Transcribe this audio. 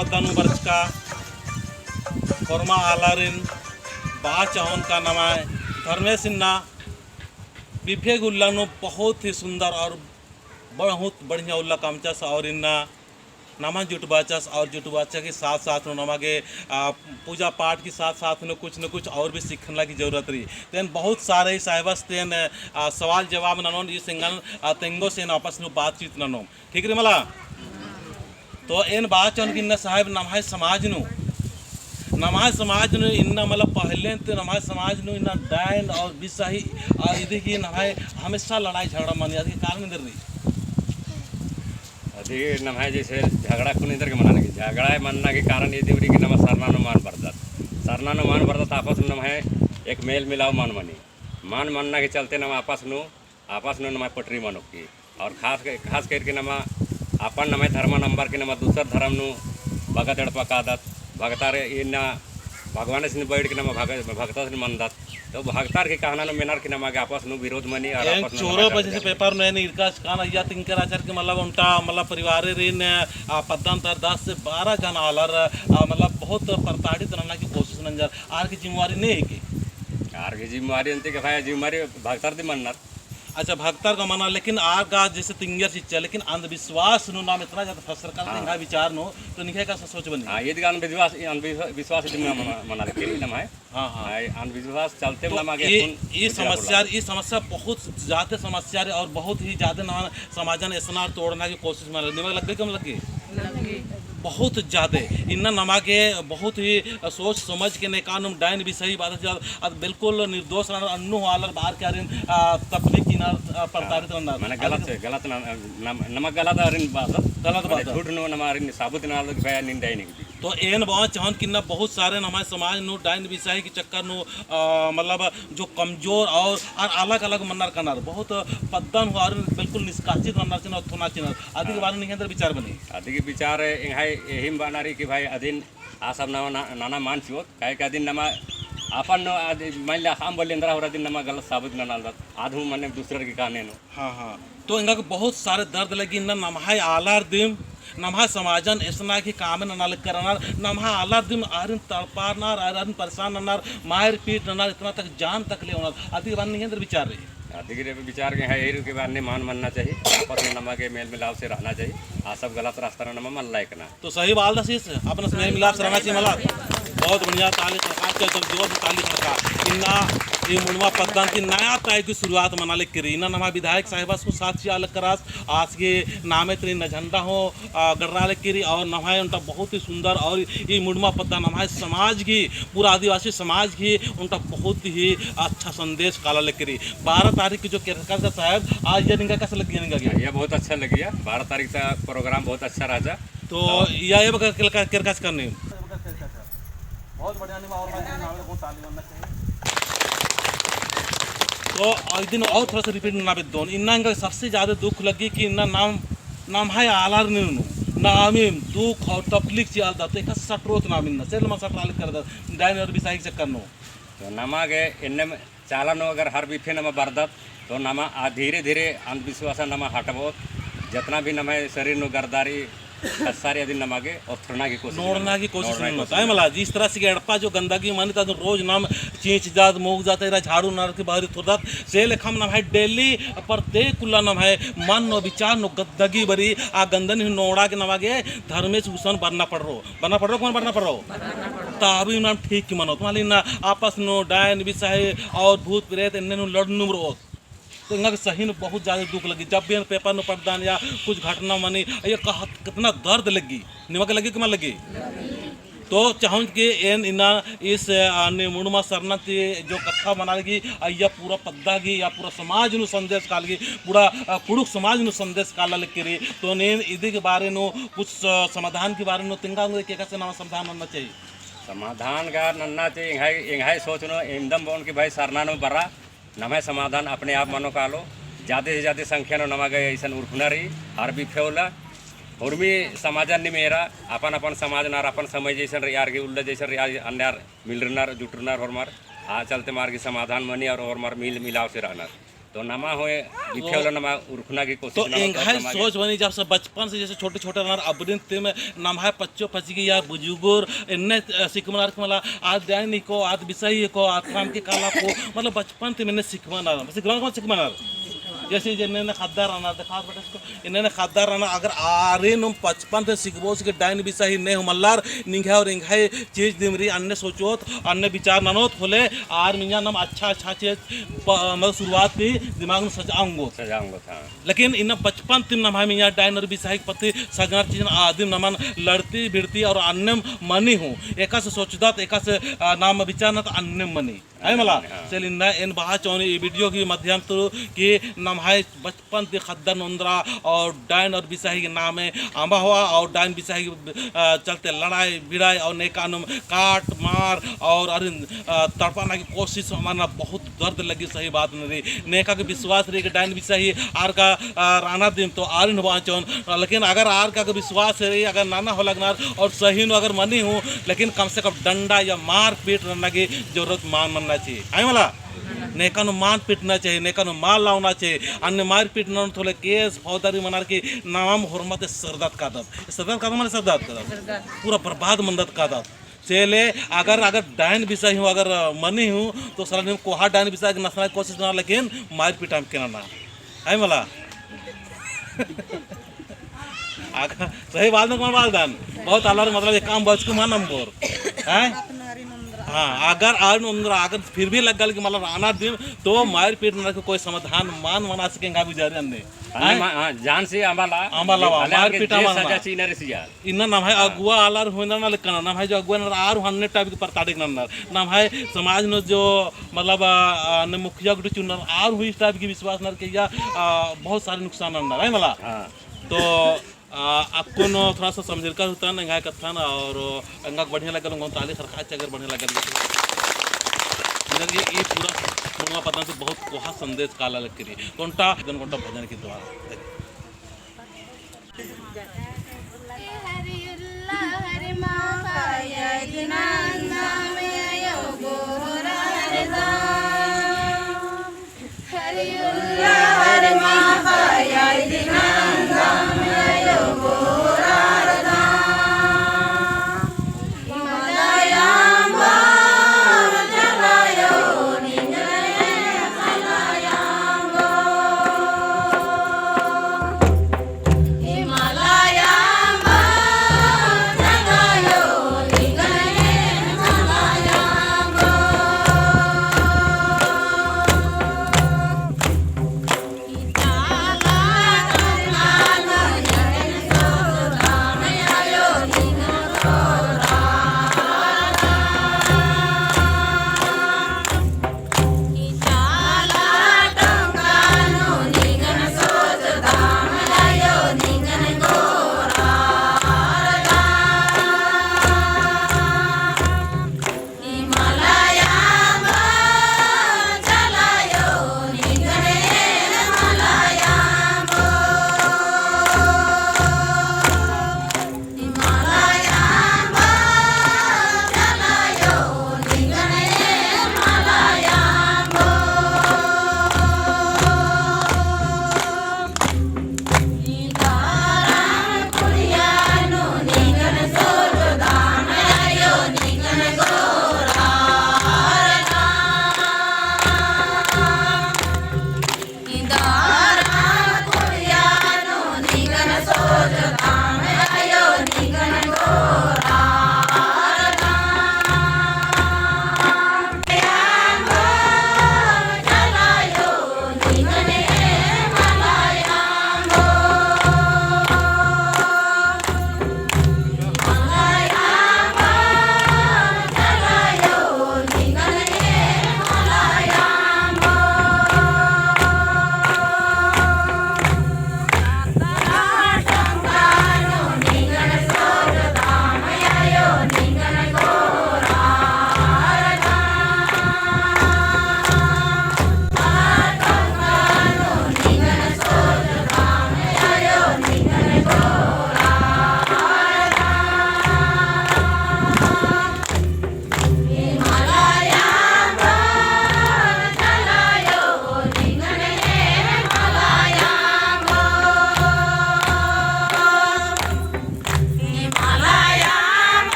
पद्दानु वर्ष का कोरमा आलारिन बा चावन का नमाय धर्मेश इन्ना बिफे गुल्लानु बहुत ही सुंदर और बहुत बढ़िया उल्ला कामचास और इन्ना नमा जुटबाचास और जुटबाचा के साथ साथ नमागे पूजा पाठ के साथ साथ में कुछ न कुछ और भी सीखने की जरूरत रही। तेन बहुत सारे साहिबस तेन सवाल जवाब ननोन ये सिंगन तेंगो से आपस में बातचीत ननो ठीक रे मला तो इन बात चौन कि साहिब नमाज समाज नु इन्ना मतलब पहले तो नमाज समाज नु इन्ना डायन और बिसाही इधर की नमाज हमेशा लड़ाई झगड़ा मन याद के कारण इधर रही अभी नमाज जैसे झगड़ा को इधर के मनाने की झगड़ा मनना के कारण ये दिवरी की नमाज सरना मान बरदात आपस में नमाज एक मेल मिलाव मान मनना के चलते नमा आपस में नमाज पटरी मानो की और खास करके नमा अपन नमाज धर्म नंबर के नमा दूसर धर्म नु भगत पकादत भगतार इन भगवान से बैठ के नमा भगता से मनदात तो भगतार के कहना न मेनार के नमा आपस नु विरोध मनी और आपस चोरो बजे से पेपर ने इरकास कान या तिंकर आचार के मतलब उनटा मतलब परिवार रिन पद्दांतर 10 से 12 जन आलर मतलब बहुत प्रताड़ित रहना की कोशिश नंजर आर की जिम्मेवारी नहीं है कि आर की जिम्मेवारी अंते के भाई जिम्मेवारी भगतार दी मननार अच्छा भक्तार का माना लेकिन आगा जैसे तिंगर चीज लेकिन अंधविश्वास नु नाम इतना ज्यादा फसर का निहा विचार नो तो निहे का सोच बनी हां ये अंधविश्वास मना के नाम है हां अंधविश्वास चलते नाम आगे ये समस्या बहुत ज्यादा समस्या और बहुत ही ज्यादा समाजन ऐसा तोड़ना की कोशिश में निमक लग गई कम लगी बहुत ज़्यादा इन्ना नमा के बहुत ही सोच समझ के ने कानून डायन भी सही बात है बिल्कुल निर्दोष अन्नू हालर बाहर के आरिन तकलीफ की ना प्रताड़ित ना माने गलत नमक गलत झूठ नो नमारिन साबुत ना लोग भया निंदा ही नहीं तो एन बात चाहन कि ना बहुत सारे हमारे समाज नो डायन विषय के चक्कर नो मतलब जो कमजोर और अलग अलग मन्नर कनार बहुत पद्दन हुआ बिल्कुल निष्कासित मन्नर चिन्ह थोना चिन्ह आदि के बारे में अंदर विचार बने आदि के विचार यही बनारी कि भाई अधीन आ सब नाना मान छियो काहे के अधीन नमा अपन मान लिया हम बोले इंद्रा हो दिन नमा गलत साबित न नाल आधू मने दूसरे के कहने नो हाँ तो इनका बहुत सारे दर्द लगी न नमहा आलार दिम नमहा समाजन ऐसा की काम नाल करना नमहा आलार दिम आरिन तड़पारनार आरिन परेशान ननार मार पीट ननार इतना तक जान तक ले होना आदि बार नहीं अंदर विचार रही आदि विचार के है यही के बारे में मानना चाहिए आपस में नमा के मेल मिलाप से रहना चाहिए आ सब गलत रास्ता नमा मन लायक ना तो सही बात दसीस अपना मेल मिलाप से रहना चाहिए मला बहुत बढ़िया ताली सरकार के जब जोर से ताली सरकार इन्ना ये मुनवा पद्दान की नया ताय की शुरुआत मनाले करी ना नमा विधायक साहिबास को साथ चाल करास आज के नामे तरी न झंडा हो गर्राले करी और नमाय उनका बहुत ही सुंदर और ये मुनवा पद्दान हमारे समाज की पूरा आदिवासी समाज की उनका बहुत ही अच्छा संदेश काला ले करी 12 तारीख की जो केरकर साहब आज ये निका कैसा लग गया ये बहुत अच्छा लगी है 12 तारीख का प्रोग्राम बहुत अच्छा रहा तो ये केरकास करने बहुत बढ़िया और ताली बनना चाहिए तो एक दिन और थोड़ा सा रिपीट ना दोन इन्ना इनका सबसे ज़्यादा दुख लगी कि इन्ना नाम है आलार नहीं नामी दुख और तकलीफ चल जाते एक सटरोत नाम इन्ना सेल में सटरालित कर दे डायन और बिसाई चक्कर नो तो नमा के इन्ने चालन अगर हर बिफे नमा बरदत तो नमा धीरे धीरे अंधविश्वास नमा हटबो जितना भी नमा शरीर नो गर्दारी सारे दिन नमागे और थोड़ना की कोशिश नहीं होता है मला जिस तरह से एड़पा जो गंदगी मानी था तो रोज नाम चींच जात मोग जाता है झाड़ू नार के बाहर थोड़ा से लेखम नाम है डेली प्रत्येक कुल्ला नाम है मन नो विचार नो गंदगी बरी आ गंदन नोड़ा के नमागे धर्मेश भूषण बनना पड़ रहा तभी नाम ठीक की मनो तुम्हारी ना आपस नो डायन विषय और भूत प्रेत इन्हें लड़नू रो तो इनका सही में बहुत ज़्यादा दुख लगी जब भी पेपर में पढ़दान या कुछ घटना मनी ये कहा कितना दर्द लगी निमक लगी कि लगी तो चाहूँ कि इना इस मुणमा सरना जो कथा बना लगी या पूरा पद्दा की या पूरा समाज नु संदेश काल की पूरा कुड़ुक समाज नु संदेश काला लिख रही तो नेन इधर के बारे नो कुछ समाधान के बारे में तिंगा कैसे नाम समाधान होना चाहिए समाधान का नन्ना चाहिए इंहाई सोचनो एकदम बोन की भाई सरना नो बरा नमे समाधान अपने आप मनो का लो ज़्यादा से ज़्यादा संख्या नो नमा गए ऐसा उर्फना रही हर भी फेवला उर्मी समाजन नि मेरा अपन अपन समाज नार अपन समय जैसन यार के उल्ला जैसन यार अन्यार मिलरनार जुटरनार और मार आ चलते मार की समाधान मनी और मार मिल मिलाव से रहना तो नमा होए बिफे वाला नमा उरखना की तो कोशिश नमा एंगाई कर सोच बनी जब से बचपन से जैसे छोटे छोटे नार अबरिन ते में नमहाय पच्चो पचगी या बुजुर्गोर इन्ने सिकमनार के मला आज दैनी को आज बिसाई को आज काम के काला को मतलब बचपन ते मैंने सिकमनार जैसे जिन्हें खादार आना देखा बेटा इसको इन्हें खादार आना अगर आरे नुम बचपन से सिकबो के डाइन बिसाही ने मल्लार निंघा और इंघाई चीज दिमरी अन्य सोचोत अन्य विचार ननोत खोले आर मिया नम अच्छा चीज मतलब शुरुआत की दिमाग में सजाऊंगा था लेकिन इन बचपन तिम नम मिया डाइन और बिसाही पति सगार चीज आदिम नमन लड़ती भिड़ती और अन्य मनी हूँ एका से सोचदा एका से नाम विचार न अन्य मनी है मला चल इन बाहा चौनी वीडियो की माध्यम तो कि नमहाय बचपन से खद्दर नंदरा और डाइन और बिसाही के नाम है आंबा हुआ और डाइन बिसाही चलते लड़ाई भिड़ाई और नेकानुम काट मार और अरे तड़पाना की कोशिश हमारा बहुत दर्द लगी सही बात नहीं रही नेका के विश्वास रही कि डाइन बिसाही आर का राना दिन तो आर वाचौन लेकिन अगर आर का विश्वास रही अगर नाना हो लगना और सही नो अगर मनी हूँ लेकिन कम से कम डंडा या मार पीट रहने की जरूरत मान चाहिए आई मला नेका मान पीटना चाहिए नेका माल लाना चाहिए अन्य मार पीटना थोड़े केस फौजदारी मनार की नाम हुरमत सरदात कादत माने सरदात कादत पूरा बर्बाद मंदत कादत चले अगर डाइन बिसाई हूँ अगर मनी हूँ तो सर कोहा डाइन बिसा नसना की कोशिश ना लेकिन मार पीटा के ना आई मला सही बात में कौन बात दान बहुत अलग मतलब ये काम बच को मान नंबर है हाँ अगर फिर भी लग गल कि मतलब आना दिन तो मार पीट न कोई समाधान मान मना सकेंगे गुजारे अन्य जान से आंबाला मार पीटा सजा चीना रिसिया इन्ना नाम है अगुआ आलार होना ना लेकिन नाम है जो अगुआ ना आर हन्ने टाइप के परताड़िक नाम है समाज में जो मतलब ने मुखिया गुट चुनर आर हुई टाइप की विश्वास नर के या बहुत सारे नुकसान नर है मला तो आपको न थोड़ा सा समझ कर होता ना गाय कथा ना और अंगा बढ़िया लगल ताली खरखा अगर बढ़िया लगल ये पूरा मुर्गा पता से बहुत कोहा संदेश काला लग करी कोंटा भजन के द्वारा